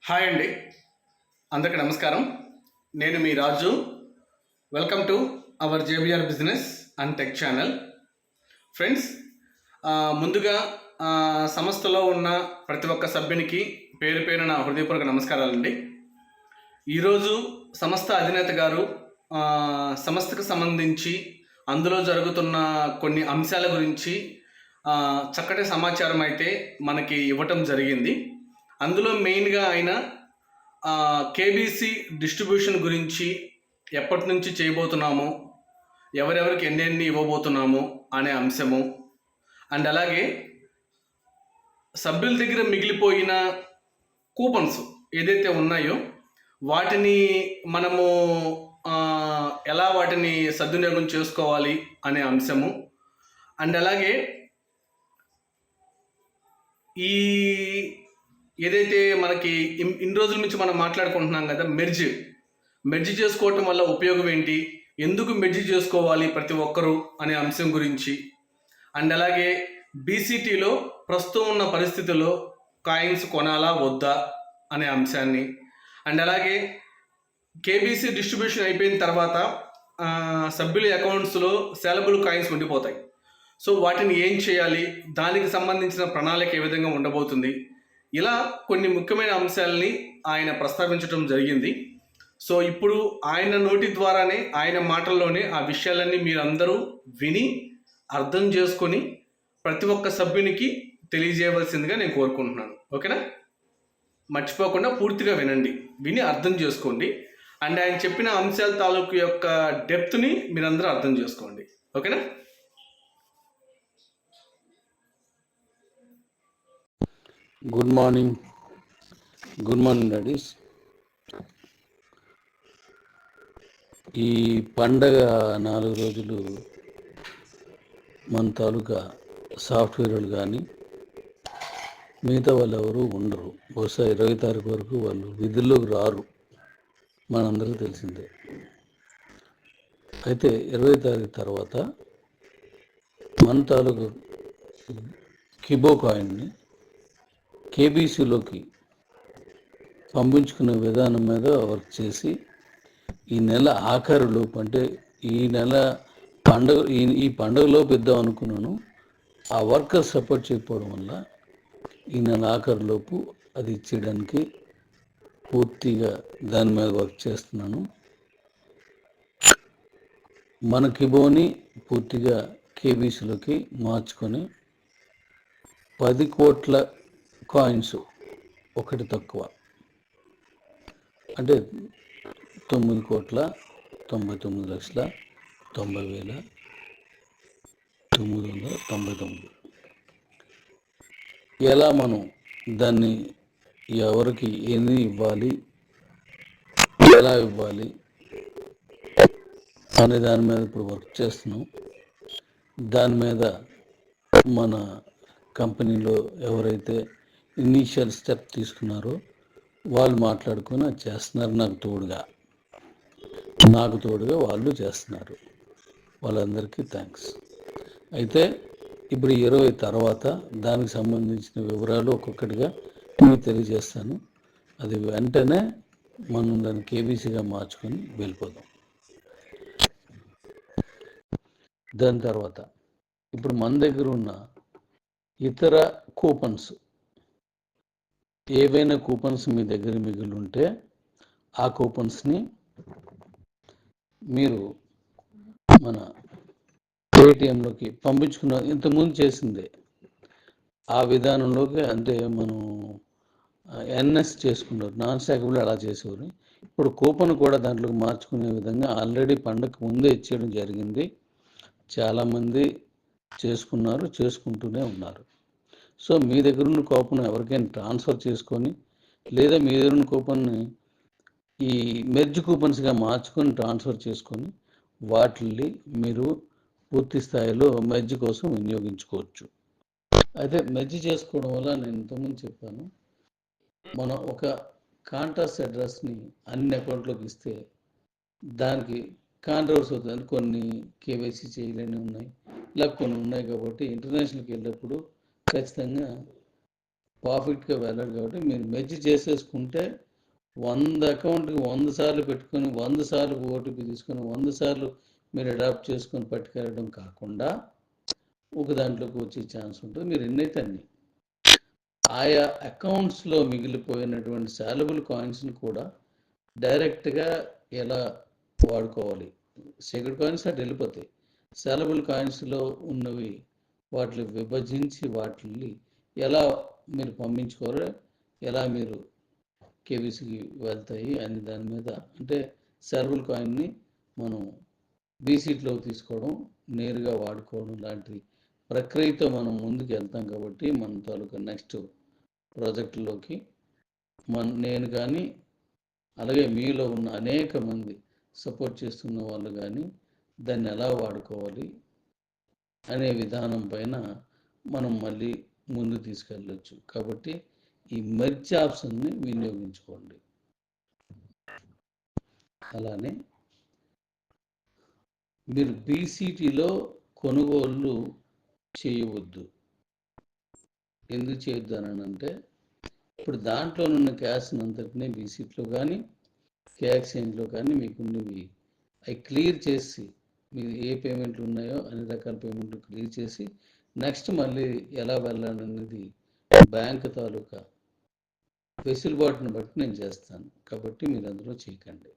Hi అండి, అందరికీ నమస్కారం. నేను మీ Raju. Welcome to our JBR business and tech channel. Friends, ముందుగా సంస్థలో ఉన్న ప్రతి ఒక్క సభ్యునికి పేరు పేరున హృదయపూర్వక నమస్కారాలండి. ఈరోజు సంస్థ అధినేత గారు సంస్థకు సంబంధించి అందులో జరుగుతున్న కొన్ని అంశాల గురించి చక్కటి సమాచారం అయితే మనకి ఇవ్వటం జరిగింది. అందులో మెయిన్గా ఆయన కేబీసీ డిస్ట్రిబ్యూషన్ గురించి ఎప్పటి నుంచి చేయబోతున్నాము, ఎవరెవరికి ఎన్ని ఇవ్వబోతున్నాము అనే అంశము, అండ్ అలాగే సభ్యుల దగ్గర మిగిలిపోయిన కూపన్స్ ఏదైతే ఉన్నాయో వాటిని మనము ఎలా వాటిని సద్వినియోగం చేసుకోవాలి అనే అంశము, అండ్ అలాగే ఈ ఏదైతే మనకి ఇన్ని రోజుల నుంచి మనం మాట్లాడుకుంటున్నాం కదా, మెర్జ్ చేసుకోవటం వల్ల ఉపయోగం ఏంటి, ఎందుకు మెర్జ్ చేసుకోవాలి ప్రతి ఒక్కరూ అనే అంశం గురించి, అండ్ అలాగే బీసీటీలో ప్రస్తుతం ఉన్న పరిస్థితుల్లో కాయిన్స్ కొనాలా వద్దా అనే అంశాన్ని, అండ్ అలాగే కేబీసీ డిస్ట్రిబ్యూషన్ అయిపోయిన తర్వాత సభ్యుల అకౌంట్స్లో సేలబుల్ కాయిన్స్ ఉండిపోతాయి. సో వాటిని ఏం చేయాలి, దానికి సంబంధించిన ప్రణాళిక ఏ విధంగా ఉండబోతుంది, ఇలా కొన్ని ముఖ్యమైన అంశాలని ఆయన ప్రస్తావించడం జరిగింది. సో ఇప్పుడు ఆయన నోటి ద్వారానే, ఆయన మాటల్లోనే ఆ విషయాలన్నీ మీరందరూ విని అర్థం చేసుకొని ప్రతి ఒక్క సభ్యునికి తెలియజేయవలసిందిగా నేను కోరుకుంటున్నాను. ఓకేనా? మర్చిపోకుండా పూర్తిగా విని అర్థం చేసుకోండి. అండ్ ఆయన చెప్పిన అంశాల తాలూకు యొక్క డెప్త్ని మీరందరూ అర్థం చేసుకోండి. ఓకేనా? Good morning daddy's. ఈ పండగ 4 రోజులు మన తాలూకా సాఫ్ట్వేర్లు కానీ మిగతా వాళ్ళు ఎవరు ఉండరు. బహుశా 20 తారీఖు వరకు వాళ్ళు విధుల్లోకి రారు, మనందరికీ తెలిసిందే. అయితే 20 తారీఖు తర్వాత మన తాలూకు కిబో కాయిన్ని కేబీసీలోకి పంపించుకునే విధానం మీద వర్క్ చేసి ఈ నెల ఆఖరులోపు, అంటే ఈ నెల ఈ పండుగలోపు ఇద్దాం అనుకున్నాను. ఆ వర్కర్ సపోర్ట్ చేయకపోవడం వల్ల ఈ నెల ఆఖరులోపు అది ఇచ్చేయడానికి పూర్తిగా దాని మీద వర్క్ చేస్తున్నాను. మన కిబోని పూర్తిగా కేబీసీలోకి మార్చుకొని 10 కోట్ల కాయిన్స్, ఒకటి తక్కువ, అంటే 9,99,90,999. ఎలా మనం దాన్ని ఎవరికి ఎన్ని ఇవ్వాలి, ఎలా ఇవ్వాలి అనే దాని మీద ఇప్పుడు వర్క్ చేస్తున్నాం. దాని మీద మన కంపెనీలో ఎవరైతే ఇనీషియల్ స్టెప్ తీసుకున్నారో వాళ్ళు మాట్లాడుకొని అది చేస్తున్నారు. నాకు తోడుగా వాళ్ళు చేస్తున్నారు. వాళ్ళందరికీ థ్యాంక్స్. అయితే ఇప్పుడు 20 తర్వాత దానికి సంబంధించిన వివరాలు ఒక్కొక్కటిగా మీకు తెలియజేస్తాను. అది వెంటనే మనం దాన్ని కేబీసీగా మార్చుకొని వెళ్ళిపోదాం. దాని తర్వాత ఇప్పుడు మన దగ్గర ఉన్న ఇతర కూపన్స్, ఏవైనా కూపన్స్ మీ దగ్గర మిగిలి ఉంటే ఆ కూపన్స్ని మీరు మన పేటిఎంలోకి పంపించుకున్న, ఇంతకుముందు చేసిందే ఆ విధానంలోకి, అంటే మనం ఎన్ఎస్ చేసుకున్నారు, నాన్ స్టాకబుల్ అలా చేసేవారు. ఇప్పుడు కూపన్ కూడా దాంట్లోకి మార్చుకునే విధంగా ఆల్రెడీ పండగకు ముందే ఇచ్చేయడం జరిగింది. చాలామంది చేసుకుంటూనే ఉన్నారు. సో మీ దగ్గర ఉన్న కూపన్ ఎవరికైనా ట్రాన్స్ఫర్ చేసుకొని, లేదా మీ దగ్గర ఉన్న కూపన్ని ఈ మెర్జ్ కూపన్స్గా మార్చుకొని ట్రాన్స్ఫర్ చేసుకొని వాటిని మీరు పూర్తి స్థాయిలో మెర్జ్ కోసం వినియోగించుకోవచ్చు. అయితే మెర్జ్ చేసుకోవడం వల్ల నేను ఇంతకుముందు చెప్పాను, మనం ఒక కాంట్రాక్ట్ అడ్రస్ని అన్ని అకౌంట్లోకి ఇస్తే దానికి కాంట్రవర్సీ అవుతుంది. కొన్ని కేవైసీ చేయలేని ఉన్నాయి, ఇలా కొన్ని ఉన్నాయి. కాబట్టి ఇంటర్నేషనల్కి వెళ్ళినప్పుడు ఖచ్చితంగా ప్రాఫిట్గా వెళ్ళాలి. కాబట్టి మీరు మెర్జ్ చేసేసుకుంటే 100 అకౌంట్కి 100 సార్లు పెట్టుకొని 100 సార్లు ఓటీపీ తీసుకొని 100 సార్లు మీరు అడాప్ట్ చేసుకొని పట్టుకెళ్ళడం కాకుండా ఒక దాంట్లోకి వచ్చే ఛాన్స్ ఉంటుంది. మీరు ఎన్నైతే అన్ని ఆయా అకౌంట్స్లో మిగిలిపోయినటువంటి సాలబుల్ కాయిన్స్ని కూడా డైరెక్ట్గా ఎలా వాడుకోవాలి. సీక్రెట్ కాయిన్స్ అటు వెళ్ళిపోతాయి. సాలబుల్ కాయిన్స్లో ఉన్నవి వాటిని విభజించి వాటిని ఎలా మీరు పంపించుకోవాలో, ఎలా మీరు కేబీసీకి వెళ్తాయి అని దాని మీద, అంటే సాలబుల్ కాయిన్ని మనం బీసీట్లో తీసుకోవడం, నేరుగా వాడుకోవడం లాంటి ప్రక్రియతో మనం ముందుకు వెళ్తాం. కాబట్టి మన తాలూకా నెక్స్ట్ ప్రాజెక్టులోకి నేను కానీ అలాగే మీలో ఉన్న అనేక మంది సపోర్ట్ చేస్తున్న వాళ్ళు కానీ దాన్ని ఎలా వాడుకోవాలి అనే విధానం పైన మనం మళ్ళీ ముందు తీసుకెళ్ళచ్చు. కాబట్టి ఈ మెర్జ్ ఆప్షన్ని వినియోగించుకోండి. అలానే మీరు బీసీటీలో కొనుగోళ్ళు చేయవద్దు. ఎందుకు చేయొద్దు అని అంటే, ఇప్పుడు దాంట్లో ఉన్న క్యాష్ అంతటినీ బీసీటీలో కానీ ఎక్స్చేంజ్లో కానీ మీకున్నవి అవి క్లియర్ చేసి, మీరు ఏ పేమెంట్లు ఉన్నాయో అన్ని రకాల పేమెంట్లు క్లియర్ చేసి నెక్స్ట్ మళ్ళీ ఎలా వెళ్ళాలనేది బ్యాంక్ తాలూకా వెసులుబాటును బట్టి నేను చేస్తాను. కాబట్టి మీరు అందులో చేయకండి.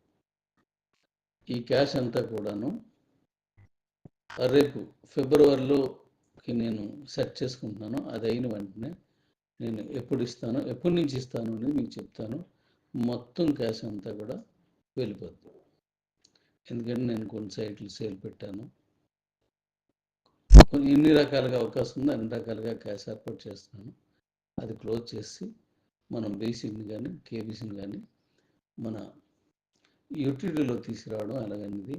ఈ క్యాష్ అంతా కూడాను రేపు ఫిబ్రవరిలోకి నేను సెట్ చేసుకుంటున్నాను. అది అయిన వెంటనే నేను ఎప్పటి నుంచి ఇస్తాను అనేది మీకు చెప్తాను. మొత్తం క్యాష్ అంతా కూడా వెళ్ళిపోద్ది. ఎందుకంటే నేను కొన్ని సైట్లు సేల్ పెట్టాను. ఎన్ని రకాలుగా అవకాశం ఉందో అన్ని రకాలుగా క్యాష్ ఏర్పాటు చేస్తున్నాను. అది క్లోజ్ చేసి మనం బేసిక్ని కానీ కేబీసీని కానీ మన యూటిలిటీలో తీసుకురావడం అలాగనేది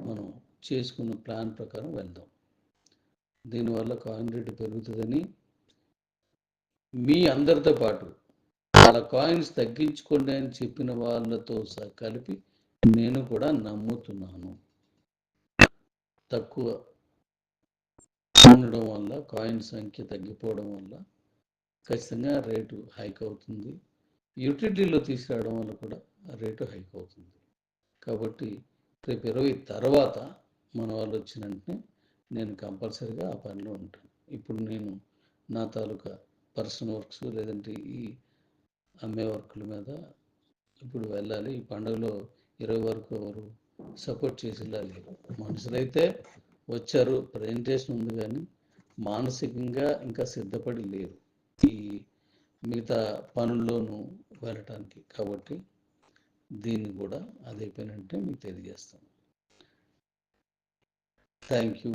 మనం చేసుకున్న ప్లాన్ ప్రకారం వెళ్దాం. దీనివల్ల కాయిన్ రేటు పెరుగుతుందని మీ అందరితో పాటు అలా కాయిన్స్ తగ్గించుకోండి అని చెప్పిన వాళ్ళతో కలిపి నేను కూడా నమ్ముతున్నాను. తక్కువ ఉండడం వల్ల కాయిన్ సంఖ్య తగ్గిపోవడం వల్ల ఖచ్చితంగా రేటు హైక్ అవుతుంది. యూటిలిటీలో తీసుకురావడం వల్ల కూడా రేటు హైక్ అవుతుంది. కాబట్టి రేపు 20 తర్వాత మన వాళ్ళు వచ్చిన వెంటనే నేను కంపల్సరీగా ఆ పనిలో ఉంటాను. ఇప్పుడు నేను నా తాలూకా పర్సనల్ వర్క్స్ లేదంటే ఈ అమ్మే వర్కుల మీద ఇప్పుడు వెళ్ళాలి. ఈ పండుగలో 20 వరకు ఎవరు సపోర్ట్ చేసేలా లేరు. మనుషులైతే వచ్చారు, ప్రజెంటేషన్ ఉంది, కానీ మానసికంగా ఇంకా సిద్ధపడి లేరు ఈ మిగతా పనుల్లోనూ వెళ్ళటానికి. కాబట్టి దీన్ని కూడా అది అయిపోయినంటే మీకు తెలియజేస్తాను. Thank you.